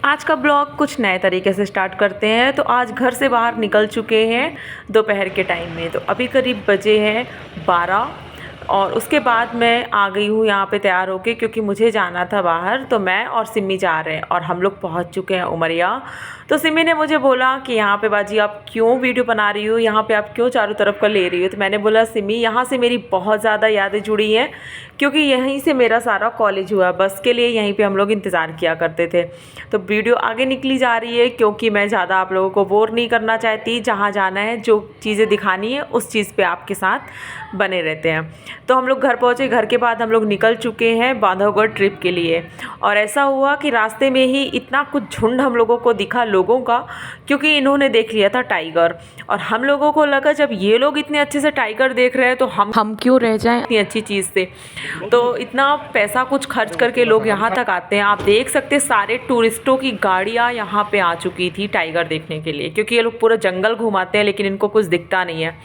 आज का ब्लॉग कुछ नए तरीके से स्टार्ट करते हैं। तो आज घर से बाहर निकल चुके हैं दोपहर के टाइम में। तो अभी करीब बजे हैं 12 और उसके बाद मैं आ गई हूँ यहाँ पे तैयार होके, क्योंकि मुझे जाना था बाहर। तो मैं और सिमी जा रहे हैं और हम लोग पहुँच चुके हैं उमरिया। तो सिमी ने मुझे बोला कि यहाँ पे बाजी आप क्यों वीडियो बना रही हो, यहाँ पे आप क्यों चारों तरफ का ले रही हो। तो मैंने बोला सिमी यहाँ से मेरी बहुत ज़्यादा यादें जुड़ी हैं, क्योंकि यहीं से मेरा सारा कॉलेज हुआ। बस के लिए यहीं पे हम लोग इंतज़ार किया करते थे। तो वीडियो आगे निकली जा रही है, क्योंकि मैं ज़्यादा आप लोगों को बोर नहीं करना चाहती। जहाँ जाना है, जो चीज़ें दिखानी है, उस चीज़ पे आपके साथ बने रहते हैं। तो हम लोग घर पहुँचे। घर के बाद हम लोग निकल चुके हैं बांधवगढ़ ट्रिप के लिए। और ऐसा हुआ कि रास्ते में ही इतना कुछ झुंड हम लोगों को दिखा लोगों का, क्योंकि इन्होंने देख लिया था टाइगर। और हम लोगों को लगा जब ये लोग इतने अच्छे से टाइगर देख रहे हैं तो हम क्यों रह जाएं इतनी अच्छी चीज़ से। तो इतना पैसा कुछ खर्च करके लोग यहाँ तक आते हैं। आप देख सकते हैं सारे टूरिस्टों की गाड़ियाँ यहाँ पे आ चुकी थी टाइगर देखने के लिए, क्योंकि ये लोग पूरा जंगल घुमाते हैं लेकिन इनको कुछ दिखता नहीं है।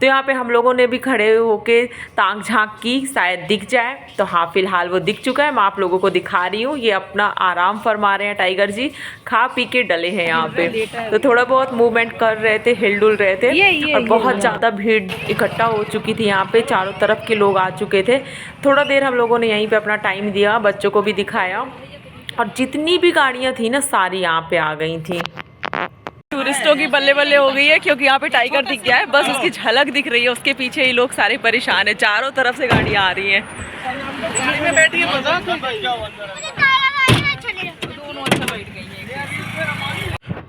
तो यहाँ पे हम लोगों ने भी खड़े होके ताक झांक की, शायद दिख जाए। तो हाँ, फिलहाल वो दिख चुका है। मैं आप लोगों को दिखा रही हूँ। ये अपना आराम फरमा रहे हैं टाइगर जी, खा पी के डले हैं यहाँ पे। तो थोड़ा बहुत मूवमेंट कर रहे थे, हिलडुल रहे थे। और बहुत ज़्यादा भीड़ इकट्ठा हो चुकी थी यहाँ पे, चारों तरफ के लोग आ चुके थे। थोड़ा देर हम लोगों ने यहीं पे अपना टाइम दिया, बच्चों को भी दिखाया। और जितनी भी गाड़ियाँ थी ना, सारी यहाँ पे आ गई थी। टूरिस्टों की बल्ले बल्ले हो गई है, क्योंकि यहाँ पे टाइगर दिख गया है। बस उसकी झलक दिख रही है, उसके पीछे ही लोग सारे परेशान है। चारों तरफ से गाड़ियाँ आ रही हैं।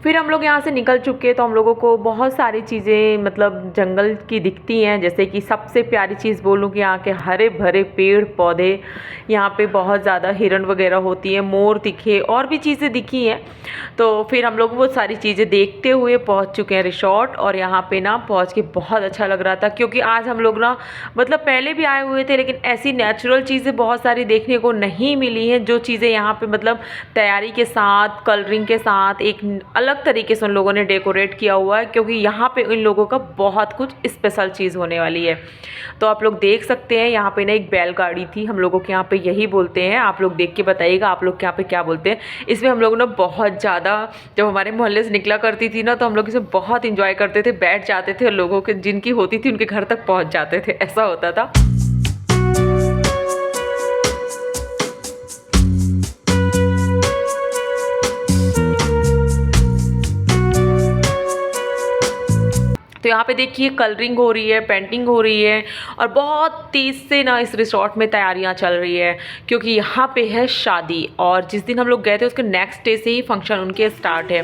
फिर हम लोग यहाँ से निकल चुके, तो हम लोगों को बहुत सारी चीज़ें मतलब जंगल की दिखती हैं। जैसे कि सबसे प्यारी चीज़ बोलूँ कि यहाँ के हरे भरे पेड़ पौधे, यहाँ पे बहुत ज़्यादा हिरण वगैरह होती है, मोर दिखे, और भी चीज़ें दिखी हैं। तो फिर हम लोग वो सारी चीज़ें देखते हुए पहुँच चुके हैं रिसॉर्ट। और यहाँ पे ना पहुँच के बहुत अच्छा लग रहा था, क्योंकि आज हम लोग ना मतलब पहले भी आए हुए थे, लेकिन ऐसी नेचुरल चीज़ें बहुत सारी देखने को नहीं मिली हैं। जो चीज़ें यहाँ पे मतलब तैयारी के साथ, कलरिंग के साथ एक अलग तरीके से उन लोगों ने डेकोरेट किया हुआ है, क्योंकि यहाँ पे इन लोगों का बहुत कुछ स्पेशल चीज़ होने वाली है। तो आप लोग देख सकते हैं यहाँ पे ना एक बैलगाड़ी थी। हम लोगों के यहाँ पे यही बोलते हैं, आप लोग देख के बताइएगा आप लोग के यहाँ पे क्या बोलते हैं। इसमें हम लोग ना बहुत ज़्यादा, जब हमारे मोहल्ले से निकला करती थी ना, तो हम लोग इसे बहुत इंजॉय करते थे, बैठ जाते थे और लोगों के जिनकी होती थी उनके घर तक पहुँच जाते थे, ऐसा होता था। तो यहाँ पे देखिए कलरिंग हो रही है, पेंटिंग हो रही है, और बहुत तेज़ से ना इस रिसॉर्ट में तैयारियाँ चल रही है, क्योंकि यहाँ पे है शादी। और जिस दिन हम लोग गए थे उसके नेक्स्ट डे से ही फंक्शन उनके स्टार्ट है।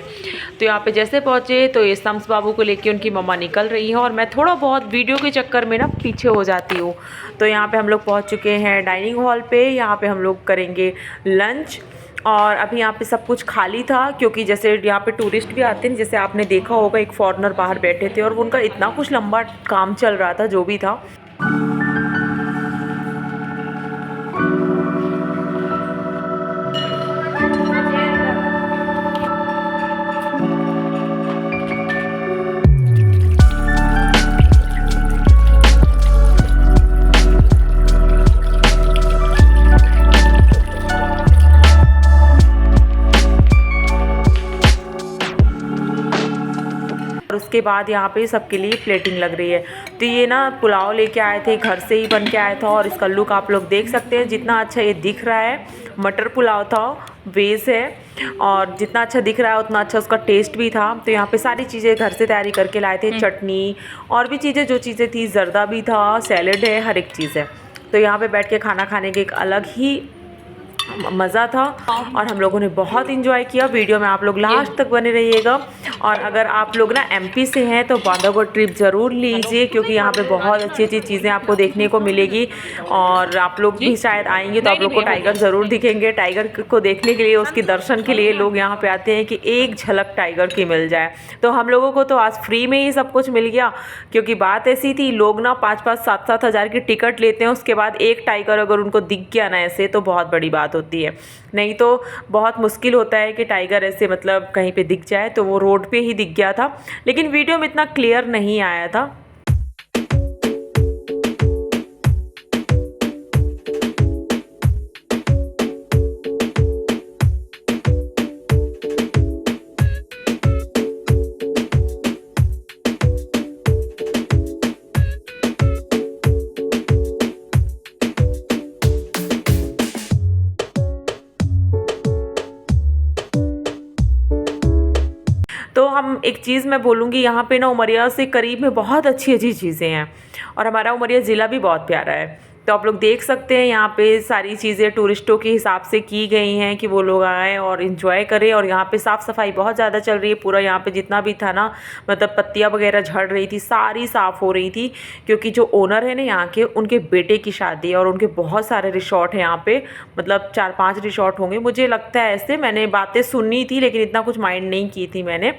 तो यहाँ पे जैसे पहुँचे तो ये शम्स बाबू को लेके उनकी मम्मा निकल रही हैं, और मैं थोड़ा बहुत वीडियो के चक्कर में ना पीछे हो जाती हूँ। तो यहाँ पर हम लोग पहुँच चुके हैं डाइनिंग हॉल पर। यहाँ पर हम लोग करेंगे लंच। और अभी यहाँ पे सब कुछ खाली था, क्योंकि जैसे यहाँ पे टूरिस्ट भी आते हैं, जैसे आपने देखा होगा एक फॉरेनर बाहर बैठे थे और उनका इतना कुछ लंबा काम चल रहा था जो भी था। और उसके बाद यहाँ पे सबके लिए प्लेटिंग लग रही है। तो ये ना पुलाव लेके आए थे, घर से ही बन के आया था, और इसका लुक आप लोग देख सकते हैं जितना अच्छा ये दिख रहा है। मटर पुलाव था, वेज है, और जितना अच्छा दिख रहा है उतना अच्छा उसका टेस्ट भी था। तो यहाँ पे सारी चीज़ें घर से तैयारी करके लाए थे, चटनी और भी चीज़ें, जो चीज़ें थी, जर्दा भी था, सैलेड है, हर एक चीज़ है। तो यहाँ पे बैठ के खाना खाने के एक अलग ही मज़ा था, और हम लोगों ने बहुत इंजॉय किया। वीडियो में आप लोग लास्ट तक बने रहिएगा। और अगर आप लोग ना एमपी से हैं तो बांधवगढ़ ट्रिप ज़रूर लीजिए, क्योंकि यहाँ पे बहुत अच्छी अच्छी चीज़ें आपको देखने को मिलेगी। और आप लोग भी शायद आएंगे तो आप लोग को टाइगर ज़रूर दिखेंगे। टाइगर को देखने के लिए, उसके दर्शन के लिए लोग यहाँ पे आते हैं कि एक झलक टाइगर की मिल जाए। तो हम लोगों को तो आज फ्री में ही सब कुछ मिल गया, क्योंकि बात ऐसी थी, लोग ना 5-5, 7-7 हज़ार की टिकट लेते हैं, उसके बाद एक टाइगर अगर उनको दिख गया ना ऐसे, तो बहुत बड़ी बात होती है। नहीं तो बहुत मुश्किल होता है कि टाइगर ऐसे मतलब कहीं पे दिख जाए। तो वो रोड पे ही दिख गया था, लेकिन वीडियो में इतना क्लियर नहीं आया था। तो हम एक चीज़ मैं बोलूँगी, यहाँ पे ना उमरिया से करीब में बहुत अच्छी अच्छी चीज़ें हैं और हमारा उमरिया ज़िला भी बहुत प्यारा है। तो आप लोग देख सकते हैं यहाँ पे सारी चीज़ें टूरिस्टों के हिसाब से की गई हैं कि वो लोग आएँ और इन्जॉय करें। और यहाँ पे साफ़ सफाई बहुत ज़्यादा चल रही है। पूरा यहाँ पे जितना भी था ना, मतलब पत्तियाँ वगैरह झड़ रही थी, सारी साफ़ हो रही थी, क्योंकि जो ओनर है ना यहाँ के, उनके बेटे की शादी है और उनके बहुत सारे रिसॉर्ट हैं यहाँ पे, मतलब 4-5 रिसॉर्ट होंगे मुझे लगता है। ऐसे मैंने बातें सुनी थी लेकिन इतना कुछ माइंड नहीं की थी मैंने।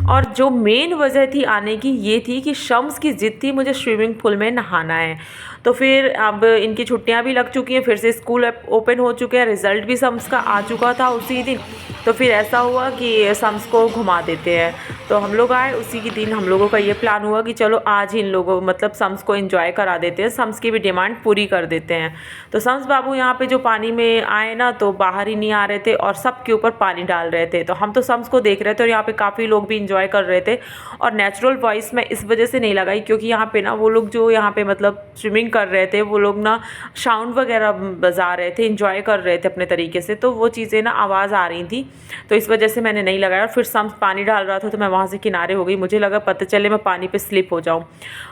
और जो मेन वजह थी आने की, ये थी कि शम्स की ज़िद थी मुझे स्विमिंग पूल में नहाना है। तो फिर अब इनकी छुट्टियां भी लग चुकी हैं, फिर से स्कूल ओपन हो चुके हैं, रिज़ल्ट भी शम्स का आ चुका था उसी दिन। तो फिर ऐसा हुआ कि शम्स को घुमा देते हैं। तो हम लोग आए उसी के दिन, हम लोगों का ये प्लान हुआ कि चलो आज ही इन लोगों मतलब शम्स को एंजॉय करा देते हैं, शम्स की भी डिमांड पूरी कर देते हैं। तो शम्स बाबू यहाँ पे जो पानी में आए ना, तो बाहर ही नहीं आ रहे थे और सबके ऊपर पानी डाल रहे थे। तो हम तो शम्स को देख रहे थे और यहाँ पे काफ़ी लोग भी इंजॉय कर रहे थे। और नेचुरल वॉइस मैं इस वजह से नहीं लगाई क्योंकि यहाँ पे ना वो लोग जो यहाँ पे मतलब स्विमिंग कर रहे थे, वो लोग ना साउंड वगैरह बजा रहे थे, इंजॉय कर रहे थे अपने तरीके से, तो वो चीज़ें ना आवाज़ आ रही थी, तो इस वजह से मैंने नहीं लगाया। और फिर शम्स पानी डाल रहा था तो मैं वहाँ से किनारे हो गई, मुझे लगा पता चले मैं पानी पे स्लिप हो जाऊँ।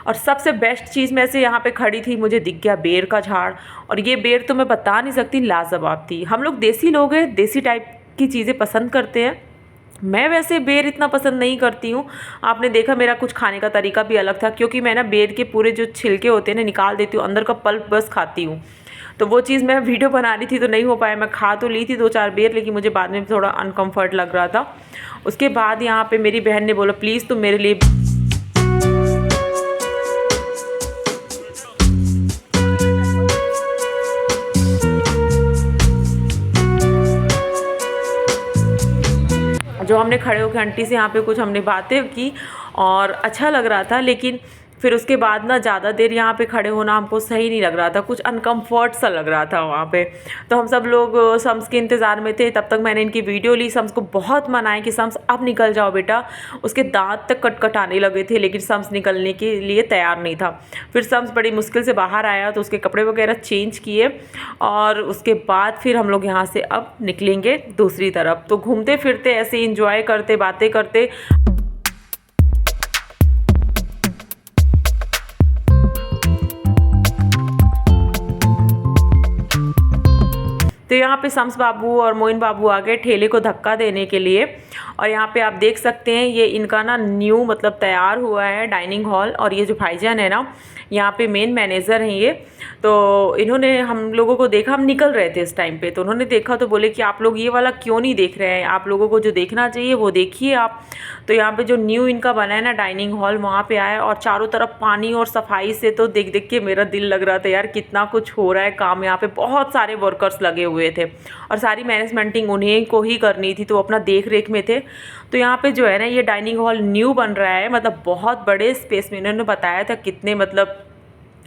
और सबसे बेस्ट चीज़ मैं से यहाँ पे खड़ी थी, मुझे दिख गया बेर का झाड़। और ये बेर तो मैं बता नहीं सकती, लाजवाब थी। हम लोग देसी लोग हैं, देसी टाइप की चीज़ें पसंद करते हैं। मैं वैसे बेर इतना पसंद नहीं करती हूँ, आपने देखा मेरा कुछ खाने का तरीका भी अलग था, क्योंकि मैं ना बेर के पूरे जो छिलके होते हैं ना निकाल देती हूँ, अंदर का पल्प बस खाती हूँ। तो वो चीज़ मैं वीडियो बना रही थी तो नहीं हो पाया, मैं खा तो ली थी 2-4 बेर, लेकिन मुझे बाद में थोड़ा अनकम्फर्ट लग रहा था। उसके बाद यहाँ पे मेरी बहन ने बोला प्लीज़ तुम मेरे लिए जो हमने खड़े होकर आंटी से यहाँ पे कुछ हमने बातें की और अच्छा लग रहा था। लेकिन फिर उसके बाद ना ज़्यादा देर यहाँ पे खड़े होना हमको सही नहीं लग रहा था, कुछ अनकम्फर्ट सा लग रहा था वहाँ पे। तो हम सब लोग शम्स के इंतज़ार में थे। तब तक मैंने इनकी वीडियो ली, शम्स को बहुत मनाया कि शम्स अब निकल जाओ बेटा, उसके दांत तक कटकटाने लगे थे, लेकिन शम्स निकलने के लिए तैयार नहीं था। फिर शम्स बड़ी मुश्किल से बाहर आया तो उसके कपड़े वगैरह चेंज किए और उसके बाद फिर हम लोग यहाँ से अब निकलेंगे दूसरी तरफ। तो घूमते फिरते ऐसे इंजॉय करते बातें करते तो यहाँ पे शम्स बाबू और मोइन बाबू आ गए ठेले को धक्का देने के लिए। और यहाँ पे आप देख सकते हैं ये इनका ना न्यू मतलब तैयार हुआ है डाइनिंग हॉल। और ये जो भाईजान है ना, यहाँ पे मेन मैनेजर हैं ये। तो इन्होंने हम लोगों को देखा, हम निकल रहे थे इस टाइम पे, तो उन्होंने देखा तो बोले कि आप लोग ये वाला क्यों नहीं देख रहे हैं, आप लोगों को जो देखना चाहिए वो देखिए आप। तो यहाँ पे जो न्यू इनका बना है ना डाइनिंग हॉल, वहाँ पे आया और चारों तरफ पानी और सफाई से तो देख देख के मेरा दिल लग रहा था यार कितना कुछ हो रहा है काम। यहाँ पे बहुत सारे वर्कर्स लगे हुए थे और सारी मैनेजमेंटिंग उन्हीं को ही करनी थी, तो वो अपना देख रेख में थे। तो यहाँ पे जो है ना ये डाइनिंग हॉल न्यू बन रहा है, मतलब बहुत बड़े स्पेस में, इन्होंने बताया था कितने मतलब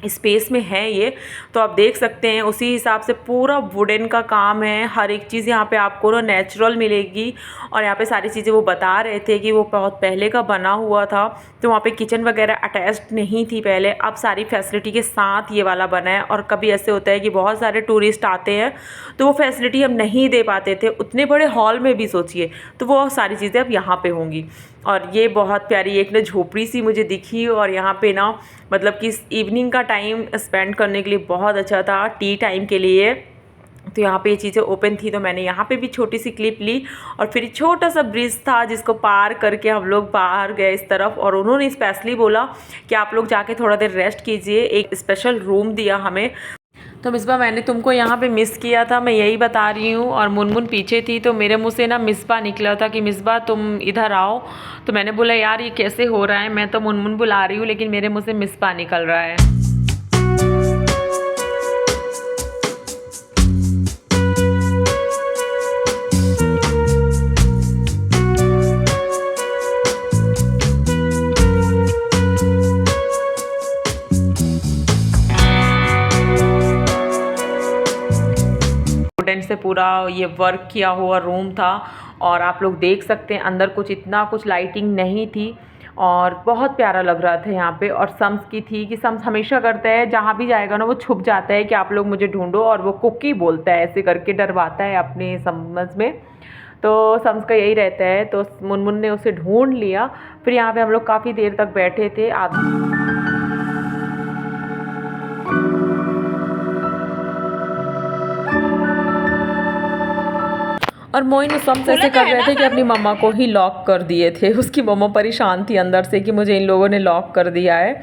स्पेस में है ये। तो आप देख सकते हैं उसी हिसाब से पूरा वुडन का काम है, हर एक चीज़ यहाँ पे आपको ना नेचुरल मिलेगी। और यहाँ पे सारी चीज़ें वो बता रहे थे कि वो बहुत पहले का बना हुआ था, तो वहाँ पे किचन वगैरह अटैच्ड नहीं थी पहले, अब सारी फैसिलिटी के साथ ये वाला बना है। और कभी ऐसे होता है कि बहुत सारे टूरिस्ट आते हैं तो वो फैसिलिटी हम नहीं दे पाते थे उतने बड़े हॉल में भी, सोचिए, तो वो सारी चीज़ें अब यहाँ पे होंगी। और ये बहुत प्यारी एक ना झोपड़ी सी मुझे दिखी और यहाँ पे ना मतलब कि इवनिंग का टाइम स्पेंड करने के लिए बहुत अच्छा था, टी टाइम के लिए। तो यहाँ पे ये चीज़ें ओपन थी तो मैंने यहाँ पे भी छोटी सी क्लिप ली। और फिर छोटा सा ब्रिज था जिसको पार करके हम लोग बाहर गए इस तरफ, और उन्होंने स्पेशली बोला कि आप लोग जाके थोड़ा देर रेस्ट कीजिए, एक स्पेशल रूम दिया हमें। तो मिसबा मैंने तुमको यहाँ पे मिस किया था, मैं यही बता रही हूँ। और मुनमुन पीछे थी तो मेरे मुँह से ना मिसबा निकला था कि मिसबा तुम इधर आओ। तो मैंने बोला यार ये कैसे हो रहा है, मैं तो मुनमुन बुला रही हूँ लेकिन मेरे मुँह से मिसबा निकल रहा है। वुडन से पूरा ये वर्क किया हुआ रूम था और आप लोग देख सकते हैं अंदर इतना कुछ लाइटिंग नहीं थी और बहुत प्यारा लग रहा था यहाँ पे। और सम्स की थी कि सम्स हमेशा करता है जहाँ भी जाएगा ना वो छुप जाता है कि आप लोग मुझे ढूंढो, और वो कुकी बोलता है ऐसे करके, डरवाता है अपने समझ में। तो सम्स का यही रहता है। तो मुनमुन ने उसे ढूंढ लिया। फिर यहाँ पे हम लोग काफ़ी देर तक बैठे थे। और मोइन उस वक्त ऐसे कर रहे थे कि अपनी मम्मा को ही लॉक कर दिए थे। उसकी मम्मा परेशान थी अंदर से कि मुझे इन लोगों ने लॉक कर दिया है।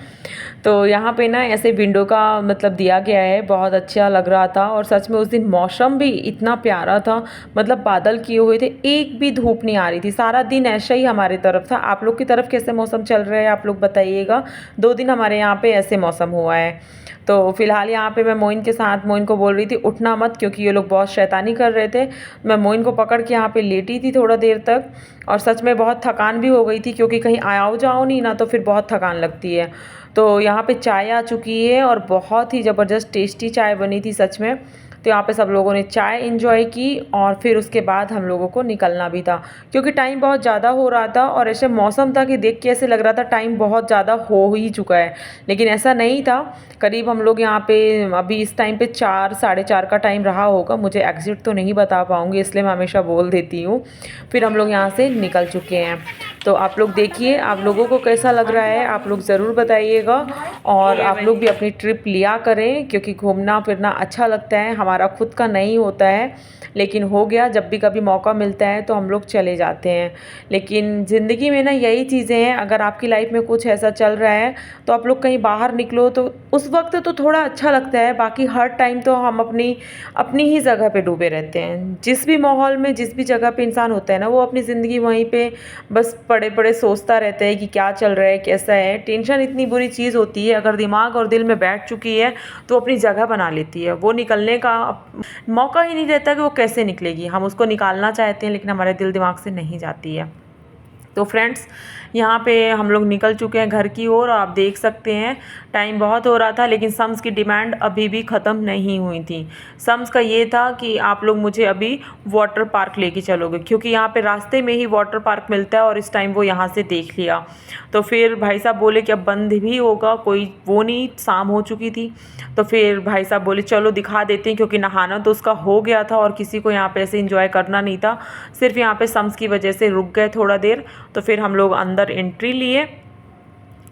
तो यहाँ पे ना ऐसे विंडो का मतलब दिया गया है, बहुत अच्छा लग रहा था। और सच में उस दिन मौसम भी इतना प्यारा था, मतलब बादल किए हुए थे, एक भी धूप नहीं आ रही थी। सारा दिन ऐसा ही हमारे तरफ था। आप लोग की तरफ कैसे मौसम चल रहा है आप लोग बताइएगा। 2 दिन हमारे यहाँ पे ऐसे मौसम हुआ है। तो फिलहाल यहाँ पे मैं मोइन के साथ मोइन को बोल रही थी उठना मत, क्योंकि ये लोग बहुत शैतानी कर रहे थे। मैं मोइन को पकड़ के यहाँ पे लेटी थी थोड़ा देर तक। और सच में बहुत थकान भी हो गई थी, क्योंकि कहीं आओ जाओ नहीं ना तो फिर बहुत थकान लगती है। तो यहाँ पे चाय आ चुकी है और बहुत ही ज़बरदस्त टेस्टी चाय बनी थी सच में। तो यहाँ पे सब लोगों ने चाय एंजॉय की और फिर उसके बाद हम लोगों को निकलना भी था, क्योंकि टाइम बहुत ज़्यादा हो रहा था। और ऐसे मौसम था कि देख के ऐसे लग रहा था टाइम बहुत ज़्यादा हो ही चुका है, लेकिन ऐसा नहीं था। करीब हम लोग यहाँ पे अभी इस टाइम पे 4 साढ़े 4 का टाइम रहा होगा। मुझे एग्जिट तो नहीं बता पाऊँगी, इसलिए मैं हमेशा बोल देती हूँ। फिर हम लोग यहाँ से निकल चुके हैं। तो आप लोग देखिए आप लोगों को कैसा लग रहा है, आप लोग ज़रूर बताइएगा। और आप लोग भी अपनी ट्रिप लिया करें, क्योंकि घूमना फिरना अच्छा लगता है। हमारा खुद का नहीं होता है, लेकिन हो गया, जब भी कभी मौका मिलता है तो हम लोग चले जाते हैं। लेकिन ज़िंदगी में ना यही चीज़ें हैं, अगर आपकी लाइफ में कुछ ऐसा चल रहा है तो आप लोग कहीं बाहर निकलो तो उस वक्त तो थोड़ा अच्छा लगता है। बाकी हर टाइम तो हम अपनी अपनी ही जगह पे डूबे रहते हैं। जिस भी माहौल में जिस भी जगह पे इंसान होता है ना, वो अपनी ज़िंदगी वहीं पे बस पड़े पड़े सोचता रहता है कि क्या चल रहा है, कैसा है। टेंशन इतनी बुरी चीज़ होती है, अगर दिमाग और दिल में बैठ चुकी है तो अपनी जगह बना लेती है। वो निकलने का मौका ही नहीं रहता कि वो कैसे निकलेगी। हम उसको निकालना चाहते हैं लेकिन हमारे दिल दिमाग से नहीं जाती है। तो फ्रेंड्स यहाँ पे हम लोग निकल चुके हैं घर की ओर। आप देख सकते हैं टाइम बहुत हो रहा था, लेकिन सम्स की डिमांड अभी भी ख़त्म नहीं हुई थी। सम्स का ये था कि आप लोग मुझे अभी वाटर पार्क लेके चलोगे, क्योंकि यहाँ पे रास्ते में ही वाटर पार्क मिलता है और इस टाइम वो यहाँ से देख लिया। तो फिर भाई साहब बोले कि अब बंद भी होगा, कोई वो नहीं, शाम हो चुकी थी। तो फिर भाई साहब बोले चलो दिखा देते हैं, क्योंकि नहाना तो उसका हो गया था और किसी को यहाँ पे ऐसे इंजॉय करना नहीं था। सिर्फ यहाँ पे सम्स की वजह से रुक गए थोड़ा देर। तो फिर हम लोग अंदर एंट्री लिए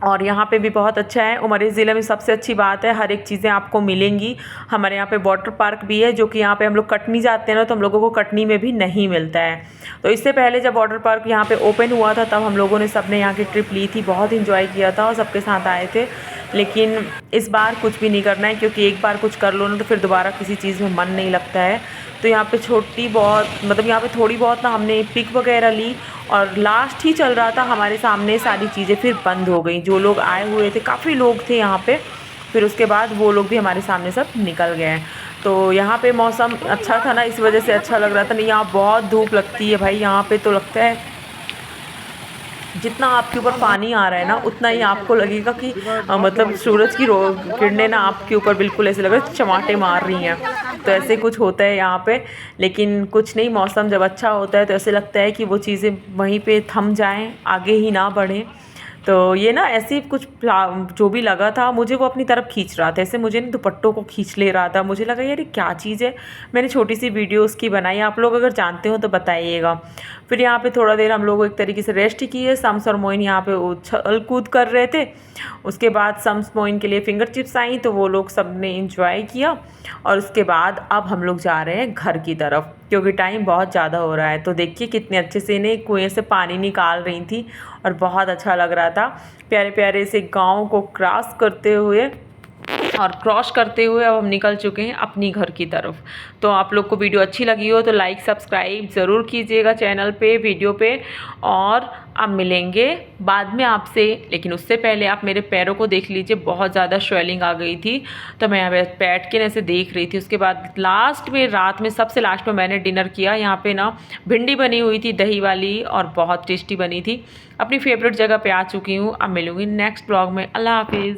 और यहाँ पे भी बहुत अच्छा है। उमरिया ज़िले में सबसे अच्छी बात है, हर एक चीज़ें आपको मिलेंगी। हमारे यहाँ पे वाटर पार्क भी है, जो कि यहाँ पे हम लोग कटनी जाते हैं ना, तो हम लोगों को कटनी में भी नहीं मिलता है। तो इससे पहले जब वाटर पार्क यहाँ पे ओपन हुआ था तब हम लोगों ने सबने यहाँ की ट्रिप ली थी, बहुत इंजॉय किया था और सबके साथ आए थे। लेकिन इस बार कुछ भी नहीं करना है, क्योंकि एक बार कुछ कर लो ना तो फिर दोबारा किसी चीज़ में मन नहीं लगता है। तो यहाँ पे छोटी बहुत मतलब यहाँ पे थोड़ी बहुत ना हमने पिक वगैरह ली और लास्ट ही चल रहा था हमारे सामने सारी चीज़ें फिर बंद हो गई। जो लोग आए हुए थे, काफ़ी लोग थे यहाँ पे, फिर उसके बाद वो लोग भी हमारे सामने सब निकल गए। तो यहाँ पे मौसम अच्छा था ना, इस वजह से अच्छा लग रहा था। नहीं यहाँ बहुत धूप लगती है भाई, यहाँ पे तो लगता है जितना आपके ऊपर पानी आ रहा है ना उतना ही आपको लगेगा कि मतलब सूरज की किरणें ना आपके ऊपर बिल्कुल ऐसे लग रहा है चमाटे मार रही हैं। तो ऐसे कुछ होता है यहाँ पे। लेकिन कुछ नहीं, मौसम जब अच्छा होता है तो ऐसे लगता है कि वो चीज़ें वहीं पे थम जाएं, आगे ही ना बढ़ें। तो ये ना ऐसे कुछ जो भी लगा था मुझे, वो अपनी तरफ खींच रहा था, ऐसे मुझे ना दुपट्टों को खींच ले रहा था। मुझे लगा यार ये क्या चीज़ है। मैंने छोटी सी वीडियो उसकी बनाई, आप लोग अगर जानते हो तो बताइएगा। फिर यहाँ पे थोड़ा देर हम लोग एक तरीके से रेस्ट की है। सम्स और मोइन यहाँ पे उछल कूद कर रहे थे। उसके बाद सम्स मोइन के लिए फिंगर चिप्स आई, तो वो लोग सब ने इंजॉय किया। और उसके बाद अब हम लोग जा रहे हैं घर की तरफ, क्योंकि टाइम बहुत ज़्यादा हो रहा है। तो देखिए कितने अच्छे से इन्हें कुएँ से पानी निकाल रही थी और बहुत अच्छा लग रहा था। प्यारे प्यारे से गाँव को क्रॉस करते हुए अब हम निकल चुके हैं अपनी घर की तरफ। तो आप लोग को वीडियो अच्छी लगी हो तो लाइक सब्सक्राइब ज़रूर कीजिएगा चैनल पे, वीडियो पे। और अब मिलेंगे बाद में आपसे, लेकिन उससे पहले आप मेरे पैरों को देख लीजिए, बहुत ज़्यादा स्वेलिंग आ गई थी। तो मैं यहाँ पे बैठ के ऐसे देख रही थी। उसके बाद लास्ट में रात में सबसे लास्ट में मैंने डिनर किया। यहाँ पे ना भिंडी बनी हुई थी दही वाली और बहुत टेस्टी बनी थी। अपनी फेवरेट जगह पे आ चुकी हूँ। अब मिलूँगी नेक्स्ट ब्लॉग में। अल्लाह हाफिज़।